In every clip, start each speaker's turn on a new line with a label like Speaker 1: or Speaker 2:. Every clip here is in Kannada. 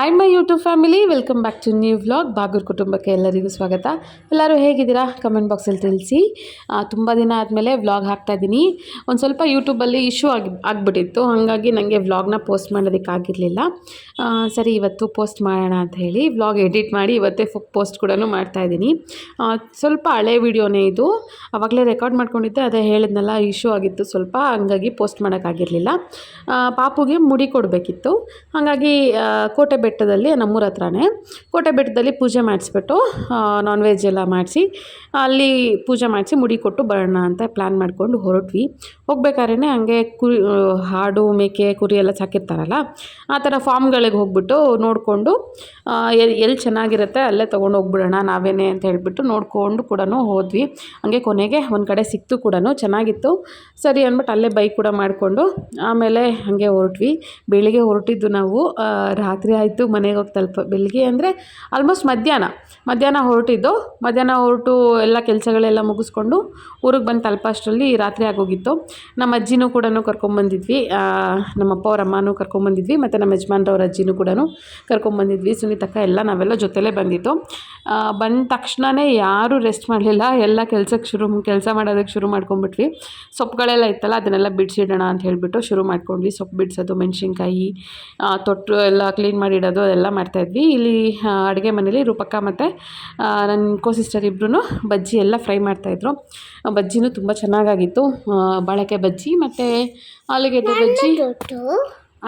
Speaker 1: Hi my YouTube family, welcome back to new vlog. Bagur ಕುಟುಂಬಕ್ಕೆ ಎಲ್ಲರಿಗೂ ಸ್ವಾಗತ. ಎಲ್ಲರೂ ಹೇಗಿದ್ದೀರಾ ಕಮೆಂಟ್ ಬಾಕ್ಸಲ್ಲಿ ತಿಳಿಸಿ. ತುಂಬ ದಿನ ಆದಮೇಲೆ ವ್ಲಾಗ್ ಹಾಕ್ತಾಯಿದ್ದೀನಿ. ಒಂದು ಸ್ವಲ್ಪ ಯೂಟ್ಯೂಬಲ್ಲಿ ಇಶ್ಯೂ ಆಗಿಬಿಟ್ಟಿತ್ತು, ಹಾಗಾಗಿ ನನಗೆ ವ್ಲಾಗ್ನ ಪೋಸ್ಟ್ ಮಾಡೋದಕ್ಕಾಗಿರಲಿಲ್ಲ. ಸರಿ ಇವತ್ತು ಪೋಸ್ಟ್ ಮಾಡೋಣ ಅಂತ ಹೇಳಿ ವ್ಲಾಗ್ ಎಡಿಟ್ ಮಾಡಿ ಇವತ್ತೇ ಪೋಸ್ಟ್ ಕೂಡ ಮಾಡ್ತಾಯಿದ್ದೀನಿ. ಸ್ವಲ್ಪ ಹಳೆ ವಿಡಿಯೋನೇ ಇದು, ಆವಾಗಲೇ ರೆಕಾರ್ಡ್ ಮಾಡ್ಕೊಂಡಿದ್ದೆ. ಅದೇ ಹೇಳಿದ್ನಲ್ಲ, ಇಶ್ಯೂ ಆಗಿತ್ತು ಸ್ವಲ್ಪ, ಹಂಗಾಗಿ ಪೋಸ್ಟ್ ಮಾಡೋಕ್ಕಾಗಿರಲಿಲ್ಲ. ಪಾಪುಗೆ ಮುಡಿ ಕೊಡಬೇಕಿತ್ತು, ಹಾಗಾಗಿ ಕೋಟೆ ಬೆಟ್ಟದಲ್ಲಿ, ನಮ್ಮೂರ ಹತ್ರನೇ ಕೋಟೆ ಬೆಟ್ಟದಲ್ಲಿ ಪೂಜೆ ಮಾಡಿಸ್ಬಿಟ್ಟು ನಾನ್ ವೆಜ್ ಎಲ್ಲ ಮಾಡಿಸಿ ಅಲ್ಲಿ ಪೂಜೆ ಮಾಡಿಸಿ ಮುಡಿ ಕೊಟ್ಟು ಬರೋಣ ಅಂತ ಪ್ಲ್ಯಾನ್ ಮಾಡ್ಕೊಂಡು ಹೊರಟ್ವಿ. ಹೋಗ್ಬೇಕಾದ್ರೆ ಹಂಗೆ ಹಾಡು ಮೇಕೆ ಕುರಿ ಎಲ್ಲ ಸಾಕಿರ್ತಾರಲ್ಲ, ಆ ಥರ ಫಾರ್ಮ್ಗಳಿಗೆ ಹೋಗ್ಬಿಟ್ಟು ನೋಡಿಕೊಂಡು ಎಲ್ಲಿ ಚೆನ್ನಾಗಿರುತ್ತೆ ಅಲ್ಲೇ ತೊಗೊಂಡು ಹೋಗ್ಬಿಡೋಣ ನಾವೇನೇ ಅಂತ ಹೇಳಿಬಿಟ್ಟು ನೋಡಿಕೊಂಡು ಕೂಡ ಹೋದ್ವಿ. ಹಂಗೆ ಕೊನೆಗೆ ಒಂದು ಕಡೆ ಸಿಕ್ತು ಕೂಡ, ಚೆನ್ನಾಗಿತ್ತು. ಸರಿ ಅಂದ್ಬಿಟ್ಟು ಅಲ್ಲೇ ಬೈಕ್ ಕೂಡ ಮಾಡಿಕೊಂಡು ಆಮೇಲೆ ಹಾಗೆ ಹೊರಟ್ವಿ. ಬೆಳಿಗ್ಗೆ ಹೊರಟಿದ್ದು ನಾವು, ರಾತ್ರಿ ಆಯಿತು ಮನೆಗೆ ಹೋಗಿ ಬೆಳಿಗ್ಗೆ ಅಂದರೆ ಆಲ್ಮೋಸ್ಟ್ ಮಧ್ಯಾಹ್ನ ಹೊರಟಿದ್ದು. ಮಧ್ಯಾಹ್ನ ಹೊರಟು ಎಲ್ಲ ಕೆಲಸಗಳೆಲ್ಲ ಮುಗಿಸ್ಕೊಂಡು ಊರಿಗೆ ಬಂದು ತಲುಪೋಷ್ಟರಲ್ಲಿ ರಾತ್ರಿ ಆಗೋಗಿತ್ತು. ನಮ್ಮ ಅಜ್ಜಿನೂ ಕೂಡ ಕರ್ಕೊಂಬಂದಿದ್ವಿ, ನಮ್ಮಪ್ಪ ಅವ್ರ ಅಮ್ಮನೂ ಕರ್ಕೊಂಬಂದಿದ್ವಿ, ಮತ್ತು ನಮ್ಮ ಯಜಮಾನ್ರವ್ರ ಅಜ್ಜಿನೂ ಕೂಡ ಕರ್ಕೊಂಬಂದಿದ್ವಿ. ಸುನೀತಕ್ಕ ಎಲ್ಲ ನಾವೆಲ್ಲ ಜೊತೆಲೇ ಬಂದಿತ್ತು. ಬಂದ ತಕ್ಷಣವೇ ಯಾರೂ ರೆಸ್ಟ್ ಮಾಡಲಿಲ್ಲ, ಎಲ್ಲ ಕೆಲಸ ಮಾಡೋದಕ್ಕೆ ಶುರು ಮಾಡ್ಕೊಂಡ್ಬಿಟ್ವಿ. ಸೊಪ್ಪುಗಳೆಲ್ಲ ಇತ್ತಲ್ಲ, ಅದನ್ನೆಲ್ಲ ಬಿಡಿಸಿಡೋಣ ಅಂತ ಹೇಳಿಬಿಟ್ಟು ಶುರು ಮಾಡ್ಕೊಂಡ್ವಿ. ಸೊಪ್ಪು ಬಿಡಿಸೋದು, ಮೆಣಸಿನ್ಕಾಯಿ ತೊಟ್ಟು ಎಲ್ಲ ಕ್ಲೀನ್ ಮಾಡಿಡೋದು ಅದೆಲ್ಲ ಮಾಡ್ತಾಯಿದ್ವಿ. ಇಲ್ಲಿ ಅಡುಗೆ ಮನೇಲಿ ರೂಪಕ್ಕ ಮತ್ತು ನನ್ನ ಸಿಸ್ಟರ್ ಇಬ್ಬರೂ ಬಜ್ಜಿ ಎಲ್ಲ ಫ್ರೈ ಮಾಡ್ತಾಯಿದ್ರು. ಬಜ್ಜಿನೂ ತುಂಬ ಚೆನ್ನಾಗಾಗಿತ್ತು. ಬಾಳೆಕಾಯಿ ಬಜ್ಜಿ ಮತ್ತು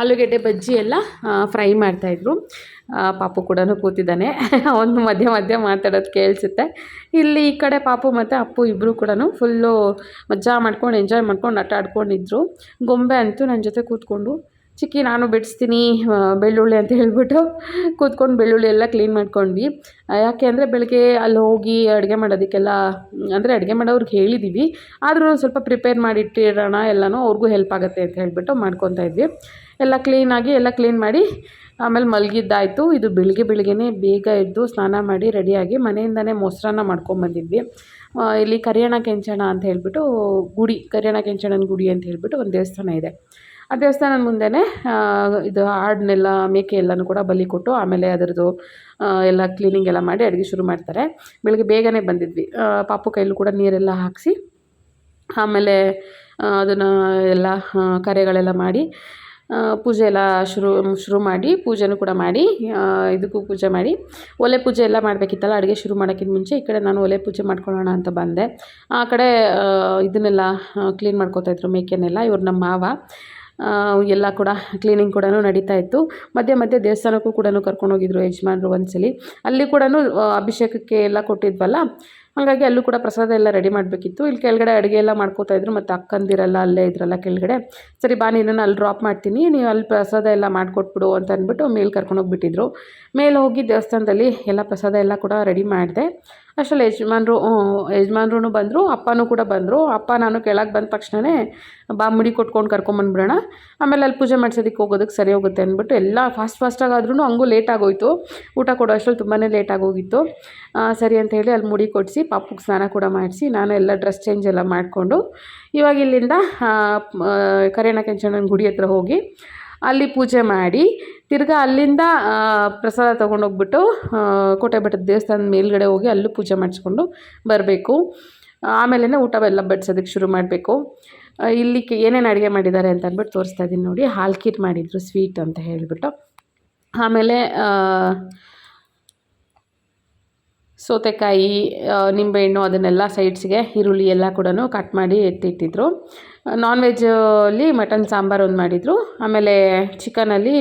Speaker 1: ಆಲೂಗೆಡ್ಡೆ ಬಜ್ಜಿ ಎಲ್ಲ ಫ್ರೈ ಮಾಡ್ತಾಯಿದ್ರು. ಪಾಪು ಕೂಡ ಕೂತಿದ್ದಾನೆ, ಅವನು ಮಧ್ಯೆ ಮಾತಾಡೋದು ಕೇಳಿಸುತ್ತೆ. ಇಲ್ಲಿ ಈ ಕಡೆ ಪಾಪು ಮತ್ತು ಅಪ್ಪು ಇಬ್ಬರು ಕೂಡ ಫುಲ್ಲು ಮಜಾ ಮಾಡ್ಕೊಂಡು ಎಂಜಾಯ್ ಮಾಡ್ಕೊಂಡು ಆಟ ಆಡ್ಕೊಂಡಿದ್ರು. ಗೊಂಬೆ ಅಂತೂ ನನ್ನ ಜೊತೆ ಕೂತ್ಕೊಂಡು, ಚಿಕ್ಕಿ ನಾನು ಬಿಡಿಸ್ತೀನಿ ಬೆಳ್ಳುಳ್ಳಿ ಅಂತ ಹೇಳ್ಬಿಟ್ಟು ಕೂತ್ಕೊಂಡು ಬೆಳ್ಳುಳ್ಳಿ ಎಲ್ಲ ಕ್ಲೀನ್ ಮಾಡ್ಕೊಂಡ್ವಿ. ಯಾಕೆ ಅಂದರೆ ಬೆಳಗ್ಗೆ ಅಲ್ಲಿ ಹೋಗಿ ಅಡುಗೆ ಮಾಡೋದಕ್ಕೆಲ್ಲ, ಅಂದರೆ ಅಡುಗೆ ಮಾಡೋವ್ರಿಗೆ ಹೇಳಿದ್ದೀವಿ, ಆದರೂ ಸ್ವಲ್ಪ ಪ್ರಿಪೇರ್ ಮಾಡಿಟ್ಟಿರೋಣ ಎಲ್ಲನೂ, ಅವ್ರಿಗೂ ಹೆಲ್ಪ್ ಆಗುತ್ತೆ ಅಂತ ಹೇಳ್ಬಿಟ್ಟು ಮಾಡ್ಕೊತಾ ಇದ್ವಿ. ಎಲ್ಲ ಕ್ಲೀನ್ ಮಾಡಿ ಆಮೇಲೆ ಮಲಗಿದ್ದಾಯಿತು. ಇದು ಬೆಳಿಗ್ಗೆನೇ ಬೇಗ ಎದ್ದು ಸ್ನಾನ ಮಾಡಿ ರೆಡಿಯಾಗಿ ಮನೆಯಿಂದನೇ ಮೊಸರನ್ನ ಮಾಡ್ಕೊಂಬಂದಿದ್ವಿ. ಇಲ್ಲಿ ಕರಿಯಣ ಕೆಂಚಣ ಅಂತ ಹೇಳ್ಬಿಟ್ಟು ಕರಿಯಣ ಕೆಂಚಣ್ಣನ ಗುಡಿ ಅಂತ ಹೇಳ್ಬಿಟ್ಟು ಒಂದು ದೇವಸ್ಥಾನ ಇದೆ. ಆ ದೇವಸ್ಥಾನದ ಮುಂದೆನೇ ಇದು ಆಡನ್ನೆಲ್ಲ ಮೇಕೆ ಎಲ್ಲನೂ ಕೂಡ ಬಲಿ ಕೊಟ್ಟು ಆಮೇಲೆ ಅದರದ್ದು ಎಲ್ಲ ಕ್ಲೀನಿಂಗ್ ಎಲ್ಲ ಮಾಡಿ ಅಡುಗೆ ಶುರು ಮಾಡ್ತಾರೆ. ಬೆಳಗ್ಗೆ ಬೇಗನೆ ಬಂದಿದ್ವಿ. ಪಾಪು ಕೈಲೂ ಕೂಡ ನೀರೆಲ್ಲ ಹಾಕಿಸಿ ಆಮೇಲೆ ಅದನ್ನು ಎಲ್ಲ ಕರೆಗಳೆಲ್ಲ ಮಾಡಿ ಪೂಜೆ ಎಲ್ಲ ಶುರು ಮಾಡಿ ಪೂಜೆನೂ ಕೂಡ ಮಾಡಿ, ಇದಕ್ಕೂ ಪೂಜೆ ಮಾಡಿ ಒಲೆ ಪೂಜೆ ಎಲ್ಲ ಮಾಡಬೇಕಿತ್ತಲ್ಲ ಅಡುಗೆ ಶುರು ಮಾಡೋಕ್ಕಿಂತ ಮುಂಚೆ. ಈ ಕಡೆ ನಾನು ಒಲೆ ಪೂಜೆ ಮಾಡ್ಕೊಳ್ಳೋಣ ಅಂತ ಬಂದೆ. ಆ ಕಡೆ ಇದನ್ನೆಲ್ಲ ಕ್ಲೀನ್ ಮಾಡ್ಕೋತಾಯಿದ್ರು ಮೇಕೆನೆಲ್ಲ ಇವ್ರು ನಮ್ಮ ಮಾವ. ಎಲ್ಲ ಕೂಡ ಕ್ಲೀನಿಂಗ್ ಕೂಡ ನಡೀತಾ ಇತ್ತು. ಮಧ್ಯೆ ದೇವಸ್ಥಾನಕ್ಕೂ ಕೂಡ ಕರ್ಕೊಂಡೋಗಿದ್ರು ಯಜಮಾನ್ರು ಒಂದ್ಸಲಿ. ಅಲ್ಲಿ ಕೂಡ ಅಭಿಷೇಕಕ್ಕೆ ಎಲ್ಲ ಕೊಟ್ಟಿದ್ವಲ್ಲ, ಹಾಗಾಗಿ ಅಲ್ಲೂ ಕೂಡ ಪ್ರಸಾದ ಎಲ್ಲ ರೆಡಿ ಮಾಡಬೇಕಿತ್ತು. ಇಲ್ಲಿ ಕೆಳಗಡೆ ಅಡುಗೆ ಎಲ್ಲ ಮಾಡ್ಕೋತಾಯಿದ್ರು, ಮತ್ತು ಅಕ್ಕಂದಿರೆಲ್ಲ ಅಲ್ಲೇ ಇದ್ರಲ್ಲ ಕೆಳಗಡೆ. ಸರಿ ಬಾ ನೀನನ್ನು ಅಲ್ಲಿ ಡ್ರಾಪ್ ಮಾಡ್ತೀನಿ, ನೀವು ಅಲ್ಲಿ ಪ್ರಸಾದ ಎಲ್ಲ ಮಾಡಿಕೊಟ್ಬಿಡು ಅಂತ ಅಂದ್ಬಿಟ್ಟು ಮೇಲೆ ಕರ್ಕೊಂಡೋಗ್ಬಿಟ್ಟಿದ್ರು. ಮೇಲೆ ಹೋಗಿ ದೇವಸ್ಥಾನದಲ್ಲಿ ಎಲ್ಲ ಪ್ರಸಾದ ಎಲ್ಲ ಕೂಡ ರೆಡಿ ಮಾಡಿದೆ. ಅಷ್ಟರಲ್ಲಿ ಯಜಮಾನ್ರು ಬಂದರು, ಅಪ್ಪನೂ ಕೂಡ ಬಂದರು. ಅಪ್ಪ ನಾನು ಕೆಳಗೆ ಬಂದ ತಕ್ಷಣವೇ ಬಾ ಮುಡಿ ಕೊಟ್ಕೊಂಡು ಕರ್ಕೊಂಬಂದ್ಬಿಡೋಣ, ಆಮೇಲೆ ಅಲ್ಲಿ ಪೂಜೆ ಮಾಡಿಸೋದಕ್ಕೆ ಹೋಗೋದಕ್ಕೆ ಸರಿ ಹೋಗುತ್ತೆ ಅಂದ್ಬಿಟ್ಟು ಎಲ್ಲ ಫಾಸ್ಟಾಗಾದ್ರೂ ಹಂಗೂ ಲೇಟಾಗೋಯಿತು. ಊಟ ಕೊಡೋ ಅಷ್ಟರಲ್ಲಿ ತುಂಬಾ ಲೇಟಾಗೋಗಿತ್ತು. ಸರಿ ಅಂತ ಹೇಳಿ ಅಲ್ಲಿ ಮುಡಿ ಕೊಡಿಸಿ ಪಾಪುಗೆ ಸ್ನಾನ ಕೂಡ ಮಾಡಿಸಿ ನಾನು ಎಲ್ಲ ಡ್ರೆಸ್ ಚೇಂಜ್ ಎಲ್ಲ ಮಾಡಿಕೊಂಡು ಇವಾಗ ಇಲ್ಲಿಂದ ಕರಿಯಣ ಕೆಂಚಣ್ಣನ ಗುಡಿ ಹತ್ರ ಹೋಗಿ ಅಲ್ಲಿ ಪೂಜೆ ಮಾಡಿ ತಿರ್ಗಾ ಅಲ್ಲಿಂದ ಪ್ರಸಾದ ತೊಗೊಂಡೋಗ್ಬಿಟ್ಟು ಕೋಟೆ ಬೆಟ್ಟದ ದೇವಸ್ಥಾನದ ಮೇಲ್ಗಡೆ ಹೋಗಿ ಅಲ್ಲೂ ಪೂಜೆ ಮಾಡಿಸ್ಕೊಂಡು ಬರಬೇಕು. ಆಮೇಲೆ ಊಟ ಎಲ್ಲ ಬಡಿಸೋದಕ್ಕೆ ಶುರು ಮಾಡಬೇಕು. ಇಲ್ಲಿ ಏನೇನು ಅಡುಗೆ ಮಾಡಿದ್ದಾರೆ ಅಂತ ಅಂದ್ಬಿಟ್ಟು ತೋರಿಸ್ತಾ ಇದ್ದೀನಿ ನೋಡಿ. ಹಾಲ್ಕೀರ್ ಮಾಡಿದರು, ಸ್ವೀಟ್ ಅಂತ ಹೇಳಿಬಿಟ್ಟು. ಆಮೇಲೆ ಸೌತೆಕಾಯಿ, ನಿಂಬೆಹಣ್ಣು ಅದನ್ನೆಲ್ಲ ಸೈಡ್ಸ್ಗೆ, ಈರುಳ್ಳಿ ಎಲ್ಲ ಕೂಡ ಕಟ್ ಮಾಡಿ ಎತ್ತಿಟ್ಟಿದ್ರು. ನಾನ್ ವೆಜ್ಜಲ್ಲಿ ಮಟನ್ ಸಾಂಬಾರು ಒಂದು ಮಾಡಿದರು, ಆಮೇಲೆ ಚಿಕನಲ್ಲಿ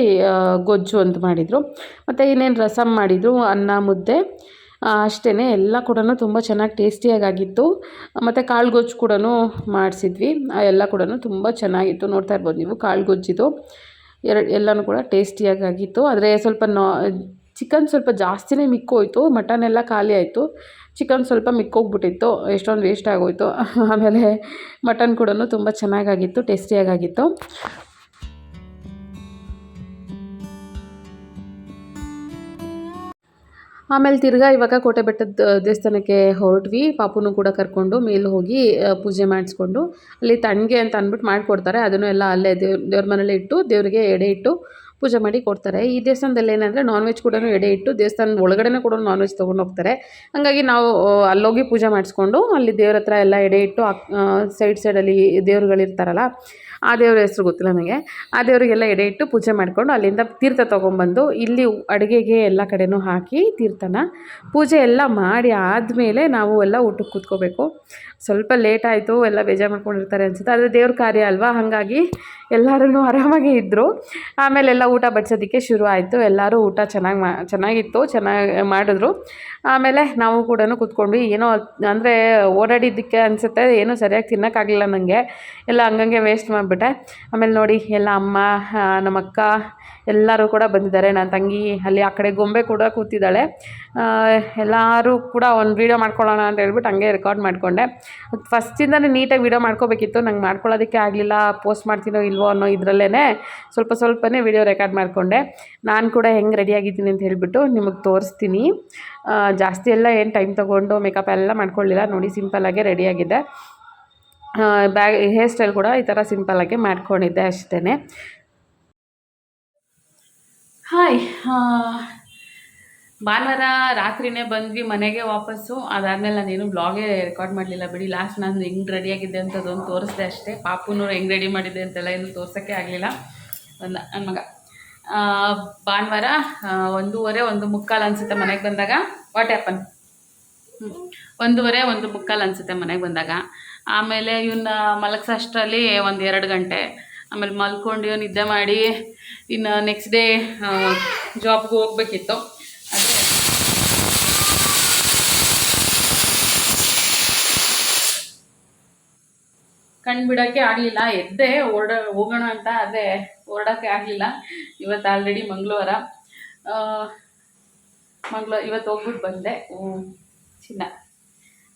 Speaker 1: ಗೊಜ್ಜು ಒಂದು ಮಾಡಿದರು, ಮತ್ತು ಇನ್ನೇನು ರಸಮ್ ಮಾಡಿದರು, ಅನ್ನ ಮುದ್ದೆ ಅಷ್ಟೇ. ಎಲ್ಲ ಕೂಡ ತುಂಬ ಚೆನ್ನಾಗಿ ಟೇಸ್ಟಿಯಾಗಿತ್ತು. ಮತ್ತು ಕಾಳು ಗೊಜ್ಜು ಕೂಡ ಮಾಡಿಸಿದ್ವಿ, ಎಲ್ಲ ಕೂಡ ತುಂಬ ಚೆನ್ನಾಗಿತ್ತು. ನೋಡ್ತಾ ಇರ್ಬೋದು ನೀವು, ಕಾಳು ಗೊಜ್ಜಿದು ಎಲ್ಲನೂ ಕೂಡ ಟೇಸ್ಟಿಯಾಗಿತ್ತು. ಆದರೆ ಸ್ವಲ್ಪ ಚಿಕನ್ ಸ್ವಲ್ಪ ಜಾಸ್ತಿನೇ ಮಿಕ್ಕೋಯ್ತು, ಮಟನ್ ಎಲ್ಲ ಖಾಲಿ ಆಯಿತು, ಚಿಕನ್ ಸ್ವಲ್ಪ ಮಿಕ್ಕೋಗ್ಬಿಟ್ಟಿತ್ತು, ಎಷ್ಟೊಂದು ವೇಸ್ಟ್ ಆಗೋಯಿತು. ಆಮೇಲೆ ಮಟನ್ ಕೂಡ ತುಂಬ ಚೆನ್ನಾಗಾಗಿತ್ತು, ಟೇಸ್ಟಿಯಾಗಿತ್ತು. ಆಮೇಲೆ ತಿರ್ಗಾ ಇವಾಗ ಕೋಟೆ ಬೆಟ್ಟದ ದೇವಸ್ಥಾನಕ್ಕೆ ಹೊರಟ್ವಿ. ಪಾಪುನೂ ಕೂಡ ಕರ್ಕೊಂಡು ಮೇಲೆ ಹೋಗಿ ಪೂಜೆ ಮಾಡಿಸ್ಕೊಂಡು, ಅಲ್ಲಿ ತಣ್ಣಗೆ ಅಂತ ಅಂದ್ಬಿಟ್ಟು ಮಾಡಿಕೊಡ್ತಾರೆ, ಅದನ್ನು ಎಲ್ಲ ಅಲ್ಲೇ ದೇವ್ರ ಮನೇಲಿ ಇಟ್ಟು ದೇವರಿಗೆ ಎಡೆ ಇಟ್ಟು ಪೂಜೆ ಮಾಡಿ ಕೊಡ್ತಾರೆ. ಈ ದೇವಸ್ಥಾನದಲ್ಲಿ ಏನಂದರೆ ನಾನ್ ವೆಜ್ ಕೂಡ ಎಡೆ ಇಟ್ಟು ದೇವಸ್ಥಾನದ ಒಳಗಡೆ ಕೂಡ ನಾನ್ ವೆಜ್ ತೊಗೊಂಡು ಹೋಗ್ತಾರೆ. ಹಾಗಾಗಿ ನಾವು ಅಲ್ಲೋಗಿ ಪೂಜೆ ಮಾಡಿಸ್ಕೊಂಡು ಅಲ್ಲಿ ದೇವ್ರ ಹತ್ರ ಎಲ್ಲ ಎಡೆ ಇಟ್ಟು ಸೈಡಲ್ಲಿ ದೇವ್ರುಗಳಿರ್ತಾರಲ್ಲ, ಆ ದೇವ್ರ ಹೆಸರು ಗೊತ್ತಿಲ್ಲ ನನಗೆ, ಆ ದೇವರಿಗೆಲ್ಲ ಎಡೆ ಇಟ್ಟು ಪೂಜೆ ಮಾಡಿಕೊಂಡು ಅಲ್ಲಿಂದ ತೀರ್ಥ ತೊಗೊಂಬಂದು ಇಲ್ಲಿ ಅಡುಗೆಗೆ ಎಲ್ಲ ಕಡೆನೂ ಹಾಕಿ ತೀರ್ಥನ ಪೂಜೆ ಎಲ್ಲ ಮಾಡಿ ಆದಮೇಲೆ ನಾವು ಎಲ್ಲ ಊಟಕ್ಕೆ ಕೂತ್ಕೋಬೇಕು. ಸ್ವಲ್ಪ ಲೇಟ್ ಆಯಿತು, ಎಲ್ಲ ಬೇಜಾರು ಮಾಡ್ಕೊಂಡಿರ್ತಾರೆ ಅನಿಸುತ್ತೆ, ಆದರೆ ದೇವ್ರ ಕಾರ್ಯ ಅಲ್ವಾ, ಹಾಗಾಗಿ ಎಲ್ಲರೂ ಆರಾಮಾಗೇ ಇದ್ದರು. ಆಮೇಲೆ ಎಲ್ಲ ಊಟ ಬಡಿಸೋದಕ್ಕೆ ಶುರು ಆಯಿತು. ಎಲ್ಲರೂ ಊಟ ಚೆನ್ನಾಗಿತ್ತು, ಚೆನ್ನಾಗಿ ಮಾಡಿದ್ರು. ಆಮೇಲೆ ನಾವು ಕೂಡ ಕೂತ್ಕೊಂಡ್ವಿ. ಏನೋ ಅಂದರೆ ಓಡಾಡಿದ್ದಕ್ಕೆ ಅನಿಸುತ್ತೆ, ಏನೂ ಸರಿಯಾಗಿ ತಿನ್ನೋಕ್ಕಾಗಲಿಲ್ಲ ನನಗೆ, ಎಲ್ಲ ಹಂಗಂಗೆ ವೇಸ್ಟ್ ಮಾಡಿಬಿಟ್ಟೆ. ಆಮೇಲೆ ನೋಡಿ ಎಲ್ಲ ಅಮ್ಮ, ನಮ್ಮ ಅಕ್ಕ ಎಲ್ಲರೂ ಕೂಡ ಬಂದಿದ್ದಾರೆ. ನನ್ನ ತಂಗಿ ಅಲ್ಲಿ ಆ ಕಡೆ ಗೊಂಬೆ ಕೂಡ ಕೂತಿದ್ದಾಳೆ. ಎಲ್ಲರೂ ಕೂಡ ಒಂದು ವೀಡಿಯೋ ಮಾಡ್ಕೊಳ್ಳೋಣ ಅಂತ ಹೇಳ್ಬಿಟ್ಟು ಹಂಗೆ ರೆಕಾರ್ಡ್ ಮಾಡಿಕೊಂಡೆ. ಫಸ್ಟಿಂದನೇ ನೀಟಾಗಿ ವೀಡಿಯೋ ಮಾಡ್ಕೋಬೇಕಿತ್ತು, ನಂಗೆ ಮಾಡ್ಕೊಳ್ಳೋದಕ್ಕೆ ಆಗಲಿಲ್ಲ. ಪೋಸ್ಟ್ ಮಾಡ್ತೀನೋ ಇಲ್ವೋ ಅನ್ನೋ ಇದರಲ್ಲೇ ಸ್ವಲ್ಪನೇ ವೀಡಿಯೋ ರೆಕಾರ್ಡ್ ಮಾಡಿಕೊಂಡೆ. ನಾನು ಕೂಡ ಹೆಂಗೆ ರೆಡಿಯಾಗಿದ್ದೀನಿ ಅಂತ ಹೇಳಿಬಿಟ್ಟು ನಿಮಗೆ ತೋರಿಸ್ತೀನಿ. ಜಾಸ್ತಿ ಎಲ್ಲ ಏನು ಟೈಮ್ ತೊಗೊಂಡು ಮೇಕಪ್ ಎಲ್ಲ ಮಾಡ್ಕೊಳ್ಳಿಲ್ಲ. ನೋಡಿ ಸಿಂಪಲ್ಲಾಗೆ ರೆಡಿಯಾಗಿದ್ದೆ. ಹೇರ್ ಸ್ಟೈಲ್ ಕೂಡ ಈ ಥರ ಸಿಂಪಲ್ಲಾಗೆ ಮಾಡ್ಕೊಂಡಿದ್ದೆ ಅಷ್ಟೇ. ಹಾಯ್, ಭಾನುವಾರ ರಾತ್ರಿನೇ ಬಂದ್ವಿ ಮನೆಗೆ ವಾಪಸ್ಸು. ಅದಾದಮೇಲೆ ನಾನೇನು ಬ್ಲಾಗೇ ರೆಕಾರ್ಡ್ ಮಾಡಲಿಲ್ಲ ಬಿಡಿ. ಲಾಸ್ಟ್ ನಾನು ಹೆಂಗೆ ರೆಡಿಯಾಗಿದ್ದೆ ಅಂತದೊಂದು ತೋರಿಸ್ದೆ ಅಷ್ಟೇ. ಪಾಪುನೂ ಹೆಂಗೆ ರೆಡಿ ಮಾಡಿದ್ದೆ ಅಂತೆಲ್ಲ ಏನು ತೋರ್ಸೋಕ್ಕೆ ಆಗಲಿಲ್ಲ. ನನ್ನ ಮಗ ಭಾನುವಾರ 1:15 ಅನಿಸುತ್ತೆ ಮನೆಗೆ ಬಂದಾಗ. What happen? 1:15 ಅನಿಸುತ್ತೆ ಮನೆಗೆ ಬಂದಾಗ. ಆಮೇಲೆ ಇವನ್ನ ಮಲಗಿಸೋಷ್ಟರಲ್ಲಿ 1-2 ಗಂಟೆ. ಆಮೇಲೆ ಮಲ್ಕೊಂಡು ನಿದ್ದೆ ಮಾಡಿ ಇನ್ನು ನೆಕ್ಸ್ಟ್ ಡೇ ಜಾಬ್ಗೆ ಹೋಗ್ಬೇಕಿತ್ತು. ಆದರೆ ಕಣ್ಣು ಬಿಡೋಕ್ಕೆ ಆಗಲಿಲ್ಲ. ಎದ್ದೆ ಹೋಗೋಣ ಅಂತ, ಆದರೆ ಹೊರಡೋಕ್ಕೆ ಆಗಲಿಲ್ಲ. ಇವತ್ತು ಆಲ್ರೆಡಿ ಮಂಗಳವಾರ, ಇವತ್ತು ಹೋಗ್ಬಿಟ್ಟು ಬಂದೆ.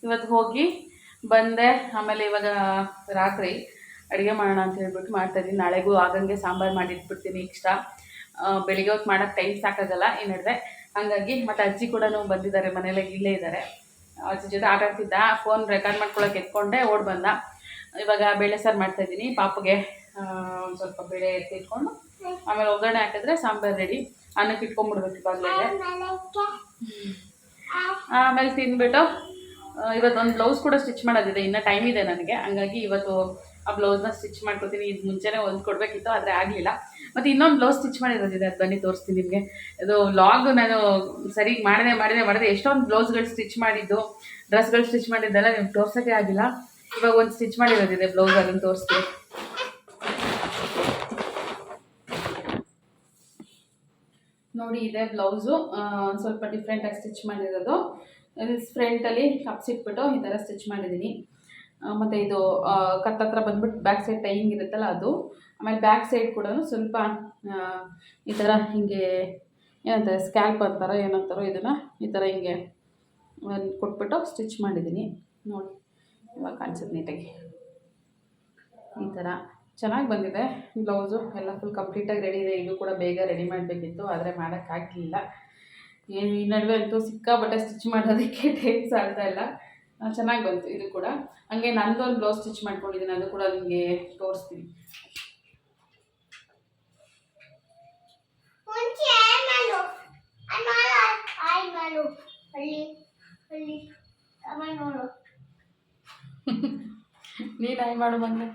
Speaker 1: ಇವತ್ತು ಹೋಗಿ ಬಂದೆ. ಆಮೇಲೆ ಇವಾಗ ರಾತ್ರಿ ಅಡುಗೆ ಮಾಡೋಣ ಅಂತ ಹೇಳ್ಬಿಟ್ಟು ಮಾಡ್ತಾಯಿದ್ದೀನಿ. ನಾಳೆಗೂ ಆಗಂಗೆ ಸಾಂಬಾರು ಮಾಡಿಟ್ಬಿಡ್ತೀನಿ ಎಕ್ಸ್ಟ್ರಾ. ಬೆಳಿಗ್ಗೆ ಹೊತ್ತು ಮಾಡೋಕ್ಕೆ ಟೈಮ್ ಸಾಕಾಗಲ್ಲ ಈ ನಡುವೆ. ಹಾಗಾಗಿ ಮತ್ತು ಅಜ್ಜಿ ಕೂಡ ಬಂದಿದ್ದಾರೆ, ಮನೇಲೆ ಇಲ್ಲೇ ಇದ್ದಾರೆ. ಅಜ್ಜಿ ಜೊತೆ ಆಟ ಆಡ್ತಿದ್ದ, ಫೋನ್ ರೆಕಾರ್ಡ್ ಮಾಡ್ಕೊಳ್ಳೋಕೆ ಎತ್ಕೊಂಡೆ ಓಡ್ ಬಂದ. ಇವಾಗ ಬೇಳೆ ಸಾರು ಮಾಡ್ತಾಯಿದ್ದೀನಿ. ಪಾಪುಗೆ ಒಂದು ಸ್ವಲ್ಪ ಬೇಳೆ ಎತ್ತಿಟ್ಕೊಂಡು ಆಮೇಲೆ ಒಗ್ಗರಣೆ ಹಾಕಿದ್ರೆ ಸಾಂಬಾರು ರೆಡಿ. ಅನ್ನಕ್ಕೆ ಇಟ್ಕೊಂಡ್ಬಿಡ್ಬೇಕು ಇವಾಗಲೇ. ಆಮೇಲೆ ತಿಂದ್ಬಿಟ್ಟು ಇವತ್ತೊಂದು ಬ್ಲೌಸ್ ಕೂಡ ಸ್ಟಿಚ್ ಮಾಡೋದಿದೆ, ಇನ್ನೂ ಟೈಮ್ ಇದೆ ನನಗೆ. ಹಂಗಾಗಿ ಇವತ್ತು ಆ ಬ್ಲೌಸ್ನ ಸ್ಟಿಚ್ ಮಾಡ್ಕೊತೀನಿ. ಇದು ಮುಂಚೆನೇ ಒಂದು ಕೊಡಬೇಕಿತ್ತು, ಆದರೆ ಆಗಲಿಲ್ಲ. ಮತ್ತು ಇನ್ನೊಂದು ಬ್ಲೌಸ್ ಸ್ಟಿಚ್ ಮಾಡಿರೋದಿದೆ, ಅದು ಬನ್ನಿ ತೋರಿಸ್ತೀನಿ ನಿಮಗೆ. ಅದು ವ್ಲಾಗ್ ನಾನು ಸರಿ ಮಾಡಿದೆ. ಎಷ್ಟೊಂದು ಬ್ಲೌಸ್ಗಳು ಸ್ಟಿಚ್ ಮಾಡಿದ್ದು, ಡ್ರೆಸ್ಗಳು ಸ್ಟಿಚ್ ಮಾಡಿದ್ದೆಲ್ಲ ನಿಮ್ಗೆ ತೋರ್ಸೋಕ್ಕೆ ಆಗಿಲ್ಲ. ಇವಾಗ ಒಂದು ಸ್ಟಿಚ್ ಮಾಡಿರೋದಿದೆ ಬ್ಲೌಸ್, ಅದನ್ನು ತೋರಿಸ್ತೀನಿ. ನೋಡಿ, ಇದೆ ಬ್ಲೌಸು. ಸ್ವಲ್ಪ ಡಿಫ್ರೆಂಟಾಗಿ ಸ್ಟಿಚ್ ಮಾಡಿರೋದು. ಫ್ರಂಟಲ್ಲಿ ಕಪ್ಸ್ ಇಟ್ಬಿಟ್ಟು ಈ ಥರ ಸ್ಟಿಚ್ ಮಾಡಿದ್ದೀನಿ. ಮತ್ತು ಇದು ಕತ್ತತ್ರ ಬಂದ್ಬಿಟ್ಟು ಬ್ಯಾಕ್ ಸೈಡ್ ಟೈಯಿಂಗ್ ಇರುತ್ತಲ್ಲ ಅದು. ಆಮೇಲೆ ಬ್ಯಾಕ್ ಸೈಡ್ ಕೂಡ ಸ್ವಲ್ಪ ಈ ಥರ ಹೀಗೆ ಏನಂತಾರೆ, ಸ್ಕ್ಯಾಲ್ಪ್ ಅಂತಾರೋ ಏನಂತಾರೋ, ಇದನ್ನು ಈ ಥರ ಹಿಂಗೆ ಕೊಟ್ಬಿಟ್ಟು ಸ್ಟಿಚ್ ಮಾಡಿದ್ದೀನಿ. ನೋಡಿ ಇವಾಗ ಕಾಣಿಸುತ್ತೆ ನೀಟಾಗಿ. ಈ ಥರ ಚೆನ್ನಾಗಿ ಬಂದಿದೆ ಬ್ಲೌಸು. ಎಲ್ಲ ಫುಲ್ ಕಂಪ್ಲೀಟಾಗಿ ರೆಡಿ ಇದೆ. ಇದು ಕೂಡ ಬೇಗ ರೆಡಿ ಮಾಡಬೇಕಿತ್ತು, ಆದರೆ ಮಾಡೋಕ್ಕಾಗಲಿಲ್ಲ. ಈ ನಡುವೆ ಅಂತೂ ಸಿಕ್ಕಾಬಟ್ಟೆ ಸ್ಟಿಚ್ ಮಾಡೋದಕ್ಕೆ ಟೈಮ್ ಸಾಲ್ತಾ ಇಲ್ಲ. ಚೆನ್ನಾಗಿ ಬಂತು ಇದು ಕೂಡ. ಹಂಗೆ ನಂದೊಂದು ಬ್ಲೌಸ್ ಸ್ಟಿಚ್ ಮಾಡ್ಕೊಂಡಿದ್ದೀನಿ, ಅದು ಕೂಡ ನಿಮಗೆ ತೋರಿಸ್ತೀನಿ. ನೀನು ಆಯ್ ಮಾಡು ಬಂದೆ.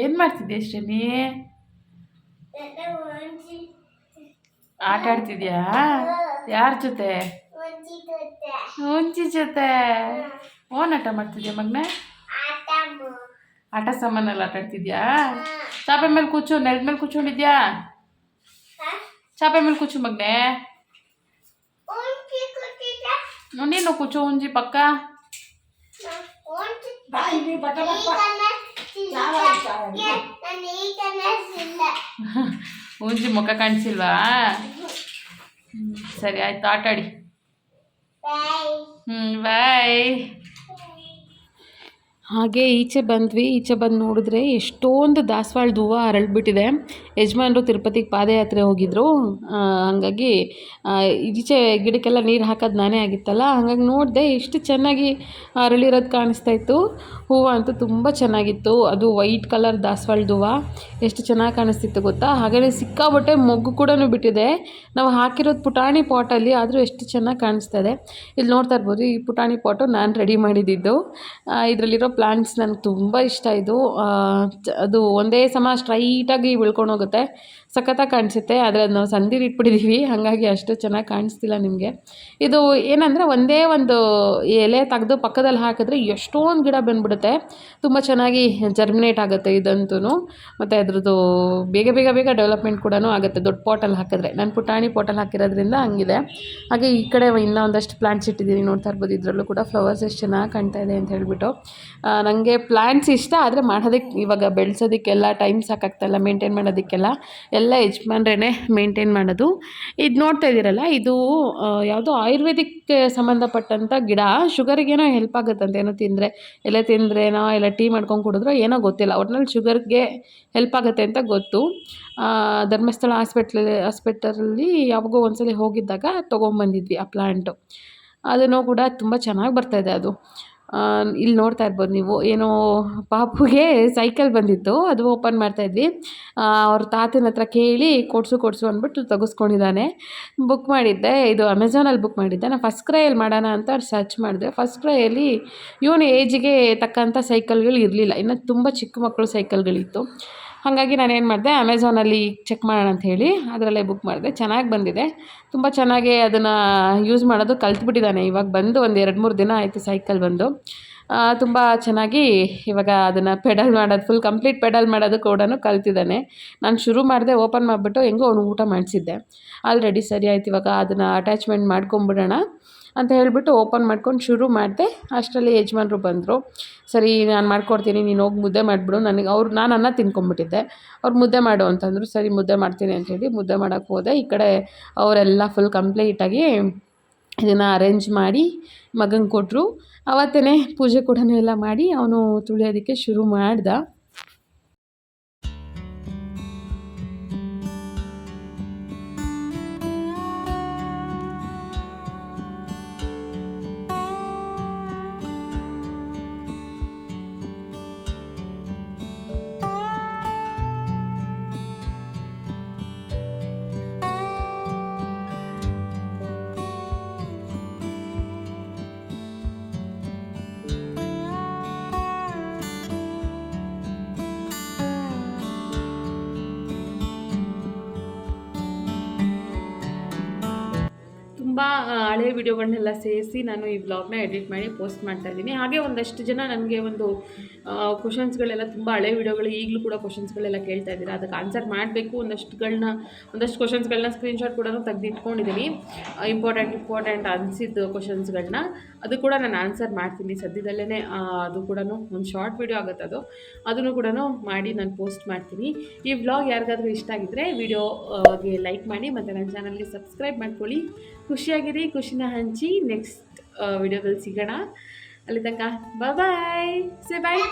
Speaker 1: ಏನು ಮಾಡ್ತಿದ್ದೆ ಅಷ್ಟೇ? ನೀ ಆಟ ಆಡ್ತಿದ್ಯಾ? ಯಾರ ಜೊತೆ? ಹುಂಚಿ ಜೊತೆ. ಓನ್ ಆಟ ಮಾಡ್ತಿದ್ಯಾ ಮಗನೇ? ಆಟ ಸಾಮಾನಲ್ಲಿ ಆಟ ಆಡ್ತಿದ್ಯಾ? ಚಾಪೆ ಮೇಲೆ ಕೂಚು, ನೆಲದ ಮೇಲೆ ಕೂತ್ಕೊಂಡಿದ್ಯಾ? ಚಾಪೆ ಮೇಲೆ ಕೂಚು ಮಗನೇ. ನೀನು ಕೂಚು ಹುಂಜಿ ಪಕ್ಕ. ಹುಂಜಿ ಮುಖ ಕಾಣಿಸಿಲ್ವಾ? ಸರಿ ಆಯ್ತು, ಆಟಾಡಿ. ಬಾಯ್. ಹಾಗೆ ಈಚೆ ಬಂದ್ವಿ. ಈಚೆ ಬಂದು ನೋಡಿದ್ರೆ ಎಷ್ಟೊಂದು ದಾಸವಾಳದ ಹೂವು ಅರಳಿಬಿಟ್ಟಿದೆ. ಯಜಮಾನ್ರು ತಿರುಪತಿಗೆ ಪಾದಯಾತ್ರೆ ಹೋಗಿದ್ದರು. ಹಾಗಾಗಿ ಈಚೆ ಗಿಡಕ್ಕೆಲ್ಲ ನೀರು ಹಾಕೋದು ನಾನೇ ಆಗಿತ್ತಲ್ಲ, ಹಾಗಾಗಿ ನೋಡಿದೆ ಎಷ್ಟು ಚೆನ್ನಾಗಿ ಅರಳಿರೋದು ಕಾಣಿಸ್ತಾ ಇತ್ತು. ಹೂವು ಅಂತೂ ತುಂಬ ಚೆನ್ನಾಗಿತ್ತು. ಅದು ವೈಟ್ ಕಲರ್ ದಾಸವಾಳದ ಹೂವು ಎಷ್ಟು ಚೆನ್ನಾಗಿ ಕಾಣಿಸ್ತಿತ್ತು ಗೊತ್ತಾ. ಹಾಗೆಯೇ ಸಿಕ್ಕಾಬಟ್ಟೆ ಮೊಗ್ಗು ಕೂಡ ಬಿಟ್ಟಿದೆ. ನಾವು ಹಾಕಿರೋದು ಪುಟಾಣಿ ಪಾಟಲ್ಲಿ, ಆದರೂ ಎಷ್ಟು ಚೆನ್ನಾಗಿ ಕಾಣಿಸ್ತಾ ಇದೆ. ಇಲ್ಲಿ ನೋಡ್ತಾ ಇರ್ಬೋದು, ಈ ಪುಟಾಣಿ ಪಾಟು ನಾನು ರೆಡಿ ಮಾಡಿದ್ದಿದ್ದು. ಇದರಲ್ಲಿರೋ ಪ್ಲಾಂಟ್ಸ್ ನನಗೆ ತುಂಬ ಇಷ್ಟ. ಇದು ಅದು ಒಂದೇ ಸಮ ಸ್ಟ್ರೈಟಾಗಿ ಬೆಳ್ಕೊಂಡು ಹೋಗುತ್ತೆ, ಸಖತ್ತಾಗಿ ಕಾಣಿಸುತ್ತೆ. ಆದರೆ ಅದು ನಾವು ಸಂದಿಲಿ ಇಟ್ಬಿಟ್ಟಿದ್ದೀವಿ, ಹಾಗಾಗಿ ಅಷ್ಟು ಚೆನ್ನಾಗಿ ಕಾಣಿಸ್ತಿಲ್ಲ ನಿಮಗೆ. ಇದು ಏನಂದರೆ ಒಂದೇ ಒಂದು ಎಲೆ ತೆಗೆದು ಪಕ್ಕದಲ್ಲಿ ಹಾಕಿದ್ರೆ ಎಷ್ಟೊಂದು ಗಿಡ ಬಂದ್ಬಿಡುತ್ತೆ. ತುಂಬ ಚೆನ್ನಾಗಿ ಜರ್ಮಿನೇಟ್ ಆಗುತ್ತೆ ಇದಂತೂ. ಮತ್ತು ಅದ್ರದ್ದು ಬೇಗ ಬೇಗ ಬೇಗ ಡೆವಲಪ್ಮೆಂಟ್ ಕೂಡ ಆಗುತ್ತೆ ದೊಡ್ಡ ಪಾಟಲ್ಲಿ ಹಾಕಿದ್ರೆ. ನಾನು ಪುಟಾಣಿ ಪಾಟಲ್ಲಿ ಹಾಕಿರೋದ್ರಿಂದ ಹಂಗಿದೆ. ಹಾಗೆ ಈ ಕಡೆ ಇನ್ನೂ ಒಂದಷ್ಟು ಪ್ಲಾಂಟ್ಸ್ ಇಟ್ಟಿದ್ದೀನಿ, ನೋಡ್ತಾ ಇರ್ಬೋದು. ಇದರಲ್ಲೂ ಕೂಡ ಫ್ಲವರ್ಸ್ ಎಷ್ಟು ಚೆನ್ನಾಗಿ ಕಾಣ್ತಾ ಇದೆ ಅಂತ ಹೇಳಿಬಿಟ್ಟು. ನನಗೆ ಪ್ಲ್ಯಾಂಟ್ಸ್ ಇಷ್ಟ, ಆದರೆ ಮಾಡೋದಕ್ಕೆ ಇವಾಗ ಬೆಳೆಸೋದಕ್ಕೆಲ್ಲ ಟೈಮ್ ಸಾಕಾಗ್ತಾಯಿಲ್ಲ, ಮೇಂಟೈನ್ ಮಾಡೋದಕ್ಕೆಲ್ಲ. ಎಲ್ಲ ಯಜಮಾನ್ರೇ ಮೇಂಟೈನ್ ಮಾಡೋದು. ಇದು ನೋಡ್ತಾ ಇದ್ದೀರಲ್ಲ, ಇದು ಯಾವುದೋ ಆಯುರ್ವೇದಿಕ್ಗೆ ಸಂಬಂಧಪಟ್ಟಂಥ ಗಿಡ. ಶುಗರಿಗೇನೋ ಹೆಲ್ಪ್ ಆಗುತ್ತಂತೆ, ಏನೋ ತಿಂದರೆ, ಎಲೆ ತಿಂದ್ರೇನೋ ಇಲ್ಲ ಟೀ ಮಾಡ್ಕೊಂಡು ಕುಡಿದ್ರೋ ಏನೋ ಗೊತ್ತಿಲ್ಲ, ಒಟ್ನಲ್ಲಿ ಶುಗರ್ಗೆ ಹೆಲ್ಪ್ ಆಗುತ್ತೆ ಅಂತ ಗೊತ್ತು. ಧರ್ಮಸ್ಥಳ ಹಾಸ್ಪಿಟಲಲ್ಲಿ ಯಾವಾಗೋ ಒಂದ್ಸಲ ಹೋಗಿದ್ದಾಗ ತೊಗೊಂಬಂದಿದ್ವಿ ಆ ಪ್ಲ್ಯಾಂಟು. ಅದನ್ನು ಕೂಡ ತುಂಬ ಚೆನ್ನಾಗಿ ಬರ್ತಾಯಿದೆ ಅದು. ಇಲ್ಲಿ ನೋಡ್ತಾ ಇರ್ಬೋದು ನೀವು, ಏನೋ ಪಾಪುಗೆ ಸೈಕಲ್ ಬಂದಿತ್ತು, ಅದು ಓಪನ್ ಮಾಡ್ತಾಯಿದ್ವಿ. ಅವ್ರ ತಾತನ ಹತ್ರ ಕೇಳಿ ಕೊಡಿಸು ಅಂದ್ಬಿಟ್ಟು ತೆಗೆಸ್ಕೊಂಡಿದ್ದಾನೆ. ಬುಕ್ ಮಾಡಿದ್ದೆ, ಇದು ಅಮೆಝಾನಲ್ಲಿ ಬುಕ್ ಮಾಡಿದ್ದೆ. ನಾನು ಫಸ್ಟ್ ಕ್ರೈಯಲ್ಲಿ ಮಾಡೋಣ ಅಂತ ಸರ್ಚ್ ಮಾಡಿದೆ. ಫಸ್ಟ್ ಕ್ರೈಯಲ್ಲಿ ಇವನು ಏಜಿಗೆ ತಕ್ಕಂಥ ಸೈಕಲ್ಗಳು ಇರಲಿಲ್ಲ, ಇನ್ನು ತುಂಬ ಚಿಕ್ಕ ಮಕ್ಕಳು ಸೈಕಲ್ಗಳಿತ್ತು. ಹಾಗಾಗಿ ನಾನೇನು ಮಾಡಿದೆ, ಅಮೆಝಾನಲ್ಲಿ ಚೆಕ್ ಮಾಡೋಣ ಅಂತ ಹೇಳಿ ಅದರಲ್ಲೇ ಬುಕ್ ಮಾಡಿದೆ. ಚೆನ್ನಾಗಿ ಬಂದಿದೆ, ತುಂಬ ಚೆನ್ನಾಗಿ ಅದನ್ನು ಯೂಸ್ ಮಾಡೋದು ಕಲ್ತ್ಬಿಟ್ಟಿದ್ದಾನೆ. ಇವಾಗ ಬಂದು ಒಂದು 2-3 ದಿನ ಆಯಿತು ಸೈಕಲ್ ಬಂದು. ತುಂಬ ಚೆನ್ನಾಗಿ ಇವಾಗ ಅದನ್ನು ಪೆಡಲ್ ಮಾಡೋದು, ಫುಲ್ ಕಂಪ್ಲೀಟ್ ಪೆಡಲ್ ಮಾಡೋದು ಕೂಡ ಕಲ್ತಿದ್ದಾನೆ. ನಾನು ಶುರು ಮಾಡಿದೆ, ಓಪನ್ ಮಾಡಿಬಿಟ್ಟು ಹೆಂಗೋ ಅವ್ನು ಊಟ ಮಾಡಿಸಿದ್ದೆ. ಆಲ್ರೆಡಿ ಸರಿ ಆಯ್ತು, ಇವಾಗ ಅದನ್ನು ಅಟ್ಯಾಚ್ಮೆಂಟ್ ಮಾಡ್ಕೊಂಬಿಡೋಣ ಅಂತ ಹೇಳಿಬಿಟ್ಟು ಓಪನ್ ಮಾಡ್ಕೊಂಡು ಶುರು ಮಾಡಿದೆ. ಅಷ್ಟರಲ್ಲಿ ಯಜಮಾನ್ರು ಬಂದರು. ಸರಿ ನಾನು ಮಾಡ್ಕೊಡ್ತೀನಿ, ನೀನು ಹೋಗಿ ಮುದ್ದೆ ಮಾಡಿಬಿಡು. ನಾನು ಅನ್ನ ತಿನ್ಕೊಂಬಿಟ್ಟಿದ್ದೆ. ಅವ್ರು ಮುದ್ದೆ ಮಾಡು ಅಂತಂದರು. ಸರಿ ಮುದ್ದೆ ಮಾಡ್ತೀನಿ ಅಂಥೇಳಿ ಮುದ್ದೆ ಮಾಡೋಕ್ಕೆ ಹೋದೆ. ಈ ಕಡೆ ಅವರೆಲ್ಲ ಫುಲ್ ಕಂಪ್ಲೀಟಾಗಿ ಇದನ್ನು ಅರೇಂಜ್ ಮಾಡಿ ಮಗಂಗೆ ಕೊಟ್ಟರು. ಅವತ್ತೇ ಪೂಜೆ ಕೂಡ ಎಲ್ಲ ಮಾಡಿ ಅವನು ತುಳಿಯೋದಕ್ಕೆ ಶುರು ಮಾಡ್ದ. ತುಂಬ ಹಳೆ ವಿಡಿಯೋಗಳನ್ನೆಲ್ಲ ಸೇರಿಸಿ ನಾನು ಈ ವ್ಲಾಗ್ನ ಎಡಿಟ್ ಮಾಡಿ ಪೋಸ್ಟ್ ಮಾಡ್ತಾಯಿದ್ದೀನಿ. ಹಾಗೆ ಒಂದಷ್ಟು ಜನ ನನಗೆ ಒಂದು ಕ್ವಶನ್ಸ್ಗಳೆಲ್ಲ, ತುಂಬ ಹಳೆ ವಿಡಿಯೋಗಳು ಈಗಲೂ ಕೂಡ ಕ್ವಶನ್ಸ್ಗಳೆಲ್ಲ ಕೇಳ್ತಾ ಇದ್ದೀರಾ, ಅದಕ್ಕೆ ಆನ್ಸರ್ ಮಾಡಬೇಕು. ಒಂದಷ್ಟು ಕ್ವಶನ್ಸ್ಗಳನ್ನ ಸ್ಕ್ರೀನ್ಶಾಟ್ ಕೂಡ ತೆಗೆದಿಟ್ಕೊಂಡಿದ್ದೀನಿ. ಇಂಪಾರ್ಟೆಂಟ್ ಅನಿಸಿದ್ದು ಕ್ವಶನ್ಸ್ಗಳನ್ನ, ಅದು ಕೂಡ ನಾನು ಆನ್ಸರ್ ಮಾಡ್ತೀನಿ ಸದ್ಯದಲ್ಲೇ. ಅದು ಕೂಡ ಒಂದು ಶಾರ್ಟ್ ವಿಡಿಯೋ ಆಗುತ್ತೆ, ಅದನ್ನು ಕೂಡ ಮಾಡಿ ನಾನು ಪೋಸ್ಟ್ ಮಾಡ್ತೀನಿ. ಈ ವ್ಲಾಗ್ ಯಾರಿಗಾದರೂ ಇಷ್ಟ ಆಗಿದ್ದರೆ ವಿಡಿಯೋಗೆ ಲೈಕ್ ಮಾಡಿ ಮತ್ತು ನನ್ನ ಚಾನಲ್ಗೆ ಸಬ್ಸ್ಕ್ರೈಬ್ ಮಾಡ್ಕೊಳ್ಳಿ. ಖುಷಿಯಾಗಿರಿ, ಖುಷಿನ ಹಂಚಿ. ನೆಕ್ಸ್ಟ್ ವಿಡಿಯೋದಲ್ಲಿ ಸಿಗೋಣ. ಅಲ್ಲಿ ತನಕ ಬಾಯ್. ಸೇ ಬಾಯ್.